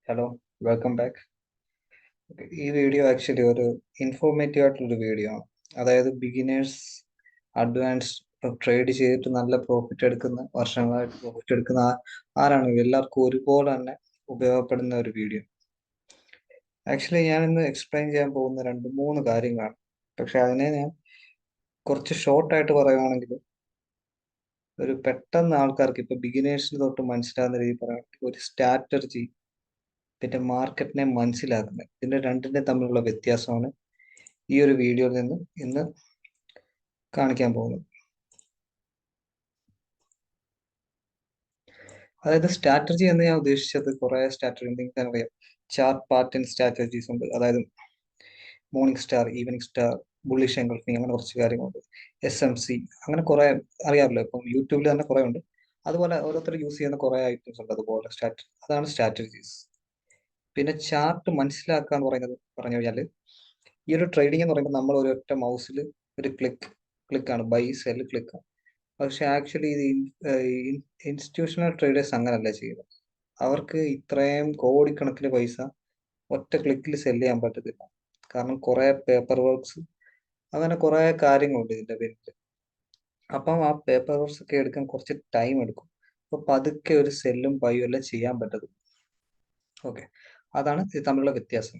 Hello, welcome back. ഈ video actually ഒരു informative ആയിട്ടുള്ളൊരു വീഡിയോ ആണ്. അതായത് ബിഗിനേഴ്സ്, അഡ്വാൻസ്, ട്രേഡ് ചെയ്തിട്ട് നല്ല പ്രോഫിറ്റ് എടുക്കുന്ന, വർഷങ്ങളായിട്ട് പ്രോഫിറ്റ് എടുക്കുന്ന ആരാണെങ്കിലും എല്ലാവർക്കും ഒരുപോലെ തന്നെ ഉപയോഗപ്പെടുന്ന ഒരു വീഡിയോ. ആക്ച്വലി ഞാൻ ഇന്ന് എക്സ്പ്ലെയിൻ ചെയ്യാൻ പോകുന്ന രണ്ട് മൂന്ന് കാര്യങ്ങളാണ്. പക്ഷെ അതിനെ ഞാൻ കുറച്ച് ഷോർട്ടായിട്ട് പറയുകയാണെങ്കിൽ ഒരു പെട്ടെന്ന് ആൾക്കാർക്ക് ഇപ്പൊ ബിഗിനേഴ്സിന് തൊട്ട് മനസ്സിലാകുന്ന രീതിയിൽ പറയുകയാണെങ്കിൽ ഒരു സ്ട്രാറ്റജി പിന്നെ മാർക്കറ്റിനെ മനസ്സിലാക്കുന്നത്, ഇതിന്റെ രണ്ടിന്റെ തമ്മിലുള്ള വ്യത്യാസമാണ് ഈ ഒരു വീഡിയോയിൽ നിന്ന് ഇന്ന് കാണിക്കാൻ പോകുന്നത്. അതായത് സ്ട്രാറ്റജി എന്ന് ഞാൻ ഉദ്ദേശിച്ചത് കുറെ സ്ട്രാറ്റജി നിങ്ങൾക്ക് അറിയാം. ചാർട്ട് പാറ്റേൺ സ്ട്രാറ്റജീസ് ഉണ്ട്, അതായത് morning star, evening star, bullish engulfing, അങ്ങനെ കുറച്ച് കാര്യങ്ങളുണ്ട്. SMC, അങ്ങനെ കുറെ അറിയാമല്ലോ, ഇപ്പം യൂട്യൂബിൽ തന്നെ കുറെ ഉണ്ട്. അതുപോലെ ഓരോരുത്തർ യൂസ് ചെയ്യുന്ന കുറെ ഐറ്റംസ് ഉണ്ട്. അതുപോലെ അതാണ് സ്ട്രാറ്റജീസ്. പിന്നെ ചാർട്ട് മനസ്സിലാക്കുക എന്ന് പറഞ്ഞു കഴിഞ്ഞാൽ ഈ ഒരു ട്രേഡിംഗ് എന്ന് പറയുമ്പോൾ നമ്മൾ ഒരൊറ്റ മൗസിൽ ഒരു ക്ലിക്കാണ്, ബൈ സെൽ ക്ലിക്ക്. പക്ഷെ ആക്ച്വലി ഇത് ഇൻസ്റ്റിറ്റ്യൂഷണൽ ട്രേഡേഴ്സ് അങ്ങനല്ല ചെയ്യുന്നത്. അവർക്ക് ഇത്രയും കോടിക്കണക്കിന് പൈസ ഒറ്റ ക്ലിക്കിൽ സെല് ചെയ്യാൻ പറ്റത്തില്ല. കാരണം കുറെ പേപ്പർ വർക്ക്സ്, അങ്ങനെ കുറെ കാര്യങ്ങളുണ്ട് ഇതിന്റെ പേരിൽ. അപ്പം ആ പേപ്പർ വർക്ക്സ് ഒക്കെ എടുക്കാൻ കുറച്ച് ടൈം എടുക്കും. അപ്പൊ പതുക്കെ ഒരു സെല്ലും ബൈയും എല്ലാം ചെയ്യാൻ പറ്റത്തുള്ളൂ. ഓക്കെ, അതാണ് ഇത് തമ്മിലുള്ള വ്യത്യാസം.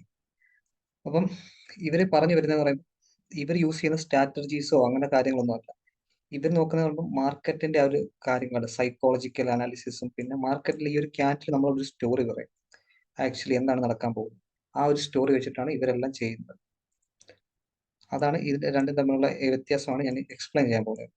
അപ്പം ഇവര് പറഞ്ഞു വരുന്നതെന്ന് പറയുമ്പോൾ ഇവർ യൂസ് ചെയ്യുന്ന സ്ട്രാറ്റജീസോ അങ്ങനെ കാര്യങ്ങളൊന്നും അല്ല. ഇവർ നോക്കുന്നത് മാർക്കറ്റിന്റെ ആ ഒരു കാര്യങ്ങൾ, സൈക്കോളജിക്കൽ അനാലിസിസും, പിന്നെ മാർക്കറ്റിൽ ഈ ഒരു ക്യാൻഡിൽ നമ്മളൊരു സ്റ്റോറി പറയും, ആക്ച്വലി എന്താണ് നടക്കാൻ പോകുന്നത്. ആ ഒരു സ്റ്റോറി വെച്ചിട്ടാണ് ഇവരെല്ലാം ചെയ്യുന്നത്. അതാണ് ഇതിന്റെ രണ്ടും തമ്മിലുള്ള വ്യത്യാസമാണ് ഞാൻ എക്സ്പ്ലെയിൻ ചെയ്യാൻ പോകുന്നത്.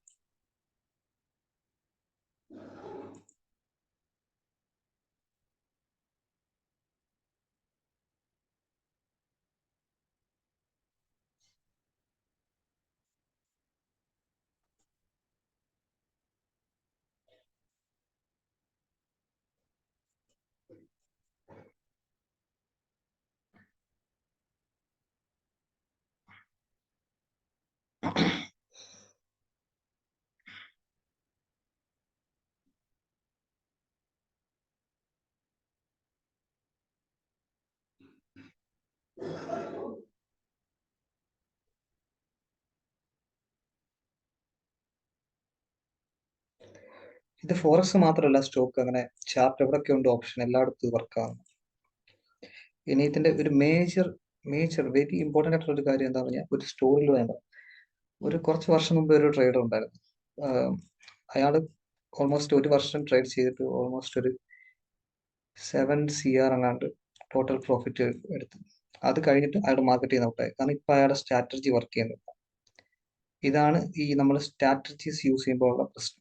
ഇത് ഫോറക്സ് മാത്രമല്ല, സ്റ്റോക്ക്, അങ്ങനെ ചാർട്ട് എവിടെയൊക്കെ ഉണ്ട് ഓപ്ഷൻ എല്ലായിടത്തും വർക്ക് ആവുന്നു. ഇനി ഇതിന്റെ ഒരു മേജർ വെരി ഇമ്പോർട്ടൻ്റ് ആയിട്ടുള്ള ഒരു കാര്യം എന്താ പറഞ്ഞാൽ, ഒരു സ്റ്റോറിൽ വേണ്ട. ഒരു കുറച്ച് വർഷം മുമ്പ് ഒരു ട്രേഡർ ഉണ്ടായിരുന്നു. അയാൾ ഓൾമോസ്റ്റ് ഒരു വർഷം ട്രേഡ് ചെയ്തിട്ട് ഓൾമോസ്റ്റ് ഒരു 7 CR എങ്ങാണ്ട് ടോട്ടൽ പ്രോഫിറ്റ് എടുത്തു. അത് കഴിഞ്ഞിട്ട് അയാൾ മാർക്കറ്റ് ചെയ്യുന്ന ഔട്ടായി. കാരണം ഇപ്പൊ അയാളുടെ സ്ട്രാറ്റജി വർക്ക് ചെയ്യുന്നില്ല. ഇതാണ് ഈ നമ്മൾ സ്ട്രാറ്റജീസ് യൂസ് ചെയ്യുമ്പോൾ ഉള്ള പ്രശ്നം.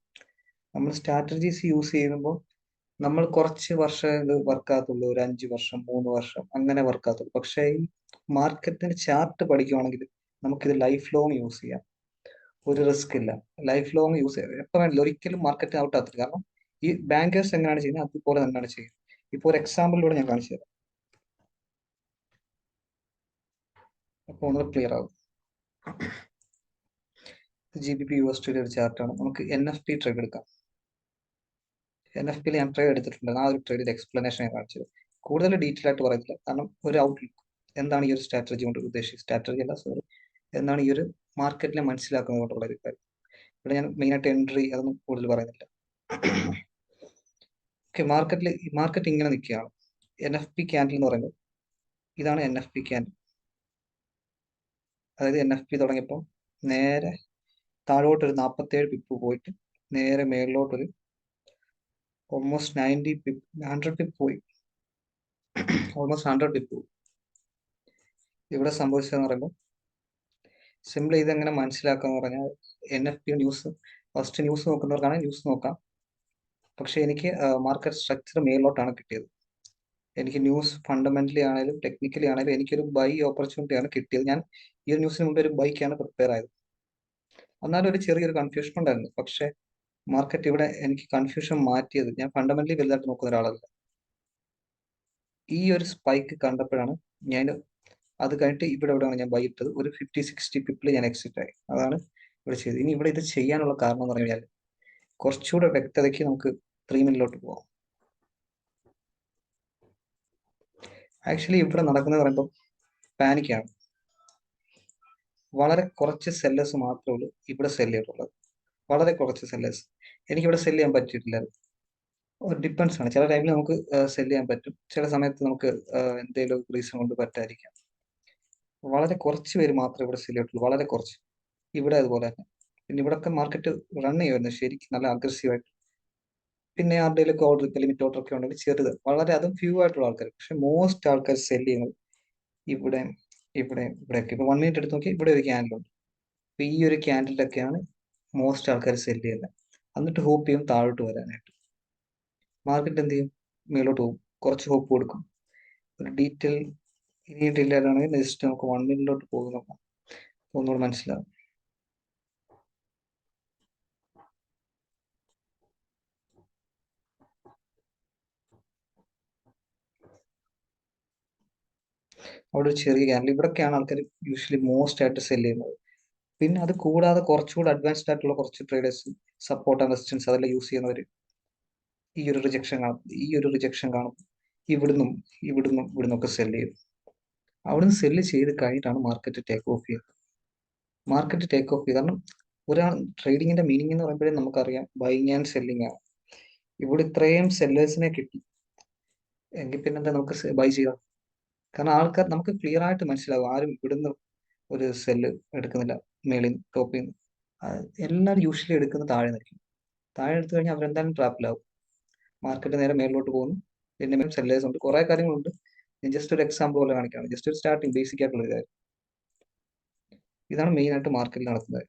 നമ്മൾ സ്ട്രാറ്റജീസ് യൂസ് ചെയ്യുമ്പോൾ നമ്മൾ കുറച്ച് വർഷം ഇത് വർക്കാകത്തുള്ളൂ, ഒരു 5 വർഷം 3 വർഷം അങ്ങനെ വർക്കാകത്തുള്ളൂ. പക്ഷേ ഈ മാർക്കറ്റിന്റെ ചാർട്ട് പഠിക്കുവാണെങ്കിൽ നമുക്കിത് ലൈഫ് ലോങ് യൂസ് ചെയ്യാം. ഒരു റിസ്ക് ഇല്ല, ലൈഫ് ലോങ് യൂസ് ചെയ്യാം. എപ്പോൾ വേണമെങ്കിലും, ഒരിക്കലും മാർക്കറ്റ് ഔട്ട് ആകത്തില്ല. കാരണം ഈ ബാങ്കേഴ്സ് എങ്ങനെയാണ് ചെയ്യുന്നത് അതുപോലെ തന്നെയാണ് ചെയ്യുന്നത്. ഇപ്പോൾ ഒരു എക്സാമ്പിളിലൂടെ ഞാൻ കാണിച്ചു തരാം, അപ്പോൾ ഒന്ന് ക്ലിയർ ആവും. GBP/USD ഒരു ചാർട്ടാണ്. നമുക്ക് NFP ട്രേഡ് എടുക്കാം. NFP ഞാൻ ട്രേഡ് എടുത്തിട്ടുണ്ട്. ആ ഒരു ട്രേഡിന്റെ എക്സ്പ്ലനേഷൻ ഞാൻ കാണിച്ചത്. കൂടുതൽ ഡീറ്റെയിൽ ആയിട്ട് പറയുന്നില്ല, കാരണം ഒരു ഔട്ട്ലുക്ക് എന്താണ് ഈ ഒരു സ്ട്രാറ്റജി കൊണ്ട് ഉദ്ദേശിച്ചത്, സ്ട്രാറ്റജി അല്ല സോറി, എന്താണ് ഈ ഒരു മാർക്കറ്റിനെ മനസ്സിലാക്കുന്നത് കൊണ്ടുള്ള ഒരു കാര്യം. ഇവിടെ ഞാൻ മെയിനായിട്ട് എൻട്രി അതൊന്നും കൂടുതൽ പറയുന്നില്ല. ഓക്കെ, മാർക്കറ്റ് ഇങ്ങനെ നിൽക്കുകയാണ്. NFP ക്യാൻഡിൽ എന്ന് പറയുന്നത് ഇതാണ്. NFP ക്യാൻഡിൽ, അതായത് NFP തുടങ്ങിയപ്പോൾ നേരെ താഴോട്ട് ഒരു 47 പിപ്പ് പോയിട്ട് നേരെ മേളിലോട്ടൊരു ഓൾമോസ്റ്റ് 90 പിപ്പ്, 100 പിപ്പ് പോയി, ഓൾമോസ്റ്റ് 100 പിപ്പ് പോയി. ഇവിടെ സംഭവിച്ചതെന്ന് പറയുമ്പോൾ സിമ്പിൾ ഇതെങ്ങനെ മനസ്സിലാക്കാന്ന് പറഞ്ഞാൽ, NFP ന്യൂസ്, ഫസ്റ്റ് ന്യൂസ് നോക്കുന്നവർക്കാണ് ന്യൂസ് നോക്കാം. പക്ഷെ എനിക്ക് മാർക്കറ്റ് സ്ട്രക്ചർ മേലോട്ടാണ് കിട്ടിയത്. എനിക്ക് ന്യൂസ് ഫണ്ടമെന്റലി ആണെങ്കിലും ടെക്നിക്കലി ആണെങ്കിലും എനിക്കൊരു ബൈ ഓപ്പർച്യൂണിറ്റി ആണ് കിട്ടിയത്. ഞാൻ ഈ ഒരു ന്യൂസിന് മുമ്പ് ഒരു ബൈക്കാണ് പ്രിപ്പയർ ആയത്. എന്നാലും ഒരു ചെറിയൊരു കൺഫ്യൂഷൻ ഉണ്ടായിരുന്നു. പക്ഷെ മാർക്കറ്റ് ഇവിടെ എനിക്ക് കൺഫ്യൂഷൻ മാറ്റിയത്, ഞാൻ ഫണ്ടമെന്റലി വലുതായിട്ട് നോക്കുന്ന ഒരാളല്ല. ഈ ഒരു സ്പൈക്ക് കണ്ടപ്പോഴാണ് ഞാൻ, അത് കഴിഞ്ഞിട്ട് ഇവിടെയാണ് ഞാൻ ബൈ ഇട്ടത്. ഒരു 50-60 പിപ്പിൽ ഞാൻ എക്സിറ്റ് ആയി. അതാണ് ഇവിടെ ചെയ്തത്. ഇനി ഇവിടെ ഇത് ചെയ്യാനുള്ള കാരണം എന്ന് പറഞ്ഞു കഴിഞ്ഞാൽ, കുറച്ചുകൂടെ വ്യക്തതയ്ക്ക് നമുക്ക് 3 മിനിറ്റിലോട്ട് പോകാം. ആക്ച്വലി ഇവിടെ നടക്കുന്നത് പറയുമ്പോൾ പാനിക്കാണ്. വളരെ കുറച്ച് സെല്ലേഴ്സ് മാത്രമേ ഉള്ളൂ ഇവിടെ സെല് ചെയ്തിട്ടുള്ളത്. വളരെ കുറച്ച് സെല്ലേഴ്സ്. എനിക്കിവിടെ സെല് ചെയ്യാൻ പറ്റിയിട്ടില്ല. ഡിപ്പെൻസ് ആണ്. ചില ടൈമിൽ നമുക്ക് സെല് ചെയ്യാൻ പറ്റും, ചില സമയത്ത് നമുക്ക് എന്തെങ്കിലും റീസൺ കൊണ്ട് പറ്റാതിരിക്കാം. വളരെ കുറച്ച് പേര് മാത്രമേ ഇവിടെ സെല് ചെയ്തിട്ടുള്ളൂ, വളരെ കുറച്ച്. ഇവിടെ അതുപോലെ തന്നെ. പിന്നെ ഇവിടെയൊക്കെ മാർക്കറ്റ് റൺ ചെയ്യുമായിരുന്നു ശരിക്കും നല്ല അഗ്രസീവായിട്ട്. പിന്നെ ആരുടെയൊക്കെ ഓർഡർ ഇപ്പോൾ ലിമിറ്റ് ഓർഡർ ഒക്കെ ഉണ്ടെങ്കിൽ ചെറുത്, വളരെ അതും ഫ്യൂ ആയിട്ടുള്ള ആൾക്കാർ. പക്ഷെ മോസ്റ്റ് ആൾക്കാർ സെല് ചെയ്യുന്നത് ഇവിടെ ഇവിടെയൊക്കെ. ഇപ്പോൾ 1 മിനിറ്റ് എടുത്ത് നോക്കി, ഇവിടെ ഒരു ക്യാൻഡിൽ ഉണ്ട്. അപ്പോൾ ഈ ഒരു ക്യാൻഡിലൊക്കെയാണ് മോസ്റ്റ് ആൾക്കാർ സെല് ചെയ്യുന്നത്. എന്നിട്ട് ഹോപ്പ് ചെയ്യും താഴോട്ട് വരാനായിട്ട്. മാർക്കറ്റ് എന്ത് ചെയ്യും? മേലോട്ട് പോകും, കുറച്ച് ഹോപ്പ് കൊടുക്കും. ഒരു ഡീറ്റെയിൽ ഇനി ഡീറ്റെയിൽ ആണെങ്കിൽ ജസ്റ്റ് നമുക്ക് 1 മിനിറ്റിലോട്ട് പോകും, നോക്കാം, ഒന്നുകൂടെ മനസ്സിലാവും. അവിടെ ഒരു ചെറിയ ക്യാൻഡിൽ, ഇവിടൊക്കെയാണ് ആൾക്കാർ യൂഷ്വലി മോസ്റ്റ് ആയിട്ട് സെല് ചെയ്യുന്നത്. പിന്നെ അത് കൂടാതെ കുറച്ചുകൂടി അഡ്വാൻസ്ഡ് ആയിട്ടുള്ള കുറച്ച് ട്രേഡേഴ്സ്, സപ്പോർട്ട് ആൻഡ് റെസിസ്റ്റൻസ് അതെല്ലാം യൂസ് ചെയ്യുന്നവർ ഈ ഒരു റിജക്ഷൻ കാണും, ഇവിടുന്നും ഇവിടുന്നൊക്കെ സെല് ചെയ്യും. അവിടുന്ന് സെല്ല് ചെയ്ത് കഴിഞ്ഞിട്ടാണ് മാർക്കറ്റ് ടേക്ക് ഓഫ് ചെയ്യുന്നത്. കാരണം ഒരാൾ ട്രേഡിങ്ങിന്റെ മീനിങ് എന്ന് പറയുമ്പോഴേ നമുക്കറിയാം ബൈങ് ആൻഡ് സെല്ലിങ് ആണ്. ഇവിടെ ഇത്രയും സെല്ലേഴ്സിനെ കിട്ടി എങ്കിൽ പിന്നെന്താ നമുക്ക് ബൈ ചെയ്യാം. കാരണം ആൾക്കാർ നമുക്ക് ക്ലിയർ ആയിട്ട് മനസ്സിലാവും, ആരും ഇവിടുന്ന് ഒരു സെല്ല് എടുക്കുന്നില്ല, മേളിൽ ടോപ്പിൽ നിന്ന്. എല്ലാവരും യൂഷ്വലി എടുക്കുന്നത് താഴെ നിൽക്കും. താഴെ എടുത്തു കഴിഞ്ഞാൽ അവരെന്തായാലും ട്രാപ്പിലാവും. മാർക്കറ്റ് നേരെ മേളിലോട്ട് പോകുന്നു. പിന്നെ സെല്ലേഴ്സ് ഉണ്ട്, കുറെ കാര്യങ്ങളുണ്ട്. ഞാൻ ജസ്റ്റ് ഒരു എക്സാമ്പിൾ പോലെ കാണിക്കുകയാണ്, ജസ്റ്റ് ഒരു സ്റ്റാർട്ടിങ് ബേസിക് ആയിട്ടുള്ള ഒരു കാര്യം. ഇതാണ് മെയിൻ ആയിട്ട് മാർക്കറ്റിൽ നടക്കുന്നത്.